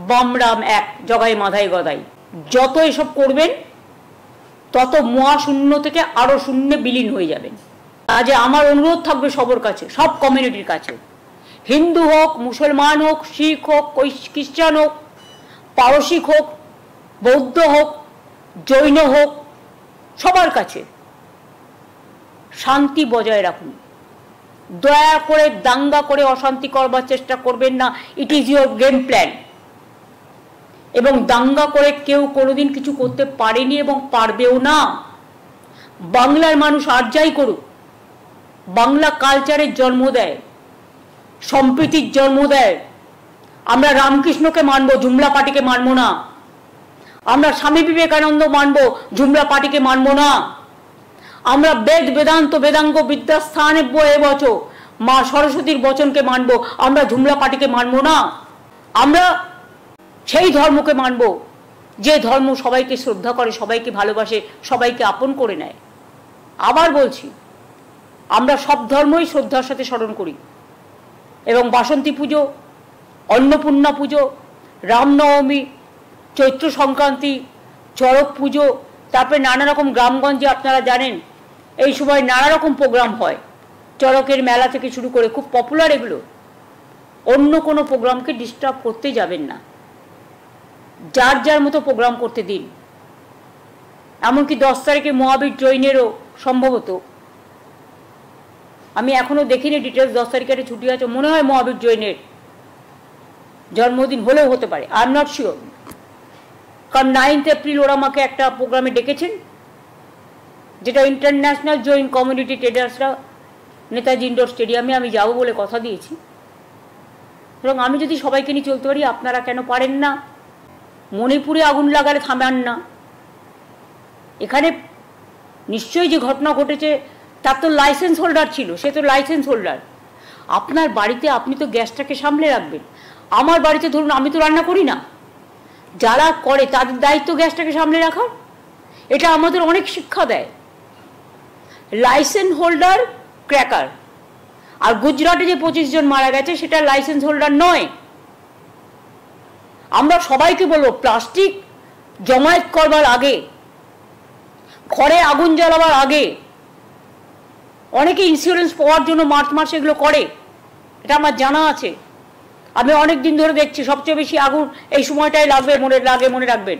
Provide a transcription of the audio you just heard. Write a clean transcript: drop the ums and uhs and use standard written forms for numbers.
বামরাম এক, জগাই মাধাই গদাই। যত এসব করবেন তত মহাশূন্য থেকে আরো শূন্যে বিলীন হয়ে যাবেন। আজ আমার অনুরোধ থাকবে সবার কাছে, সব কমিউনিটির কাছে, হিন্দু হোক, মুসলমান হোক, শিখ হোক, খ্রিস্টান হোক, পারসিক হোক, বৌদ্ধ হোক, জৈন হোক, সবার কাছে শান্তি বজায় রাখুন। দয়া করে দাঙ্গা করে অশান্তি করবার চেষ্টা করবেন না। It is your game plan. এবং দাঙ্গা করে কেউ কোনোদিন কিছু করতে পারেনি এবং পারবেও না। বাংলার মানুষ আর যাই করুক, বাংলা কালচারের জন্ম দেয়, সম্প্রীতির জন্ম দেয়। আমরা রামকৃষ্ণকে মানবো, জুমলা পার্টিকে মানবো না। আমরা স্বামী বিবেকানন্দ মানবো, জুমলা পার্টিকে মানবো না। আমরা বেদ বেদান্ত বেদাঙ্গ বিদ্যাস্থানে বয়ে বচো মা সরস্বতীর বচনকে মানবো, আমরা জুমলা পার্টিকে মানবো না। আমরা সেই ধর্মকে মানবো যে ধর্ম সবাইকে শ্রদ্ধা করে, সবাইকে ভালোবাসে, সবাইকে আপন করে নেয়। আবার বলছি, আমরা সব ধর্মই শ্রদ্ধার সাথে স্মরণ করি এবং বাসন্তী পুজো, অন্নপূর্ণা পুজো, রামনবমী, চৈত্র সংক্রান্তি, চড়ক পুজো, তারপরে নানা রকম গ্রামগঞ্জে আপনারা জানেন এই সময় নানা রকম প্রোগ্রাম হয়, চড়কের মেলা থেকে শুরু করে, খুব পপুলার এগুলো। অন্য কোনো প্রোগ্রামকে ডিস্টার্ব করতে যাবেন না, যার যার মতো প্রোগ্রাম করতে দিন। এমনকি 10 তারিখে মহাবীর জৈনেরও সম্ভবত, আমি এখনো দেখিনি ডিটেলস, 10 তারিখে একটা ছুটি আছে, মনে হয় মহাবীর জৈনের জন্মদিন হলেও হতে পারে, আই এম নট শিওর। কারণ 9 এপ্রিল ওরা আমাকে একটা প্রোগ্রামে ডেকেছেন, যেটা ইন্টারন্যাশনাল জৈন কমিউনিটি ট্রেডার্সরা নেতাজি ইন্ডোর স্টেডিয়ামে, আমি যাবো বলে কথা দিয়েছি। এবং আমি যদি সবাইকে নিয়ে চলতে পারি, আপনারা কেন পারেন না? মণিপুরে আগুন লাগালে থামান না। এখানে নিশ্চয়ই যে ঘটনা ঘটেছে তার তো লাইসেন্স হোল্ডার ছিল, সে তো লাইসেন্স হোল্ডার। আপনার বাড়িতে আপনি তো গ্যাসটাকে সামলে রাখবেন। আমার বাড়িতে ধরুন আমি তো রান্না করি না, যারা করে তাদের দায়িত্ব গ্যাসটাকে সামলে রাখার। এটা আমাদের অনেক শিক্ষা দেয়। Licence holder cracker. আর গুজরাটে যে 25 জন মারা গেছে সেটা লাইসেন্স হোল্ডার নয়। আমরা সবাইকে বলবো, প্লাস্টিক জমায়েত করবার আগে, ঘরে আগুন জ্বালাবার আগে, অনেকে ইন্স্যুরেন্স পাওয়ার জন্য মার্চ মাসে এগুলো করে, এটা আমার জানা আছে। আমি অনেক দিন ধরে দেখছি সবচেয়ে বেশি আগুন এই সময়টাই লাগবে, মনে রাখবেন।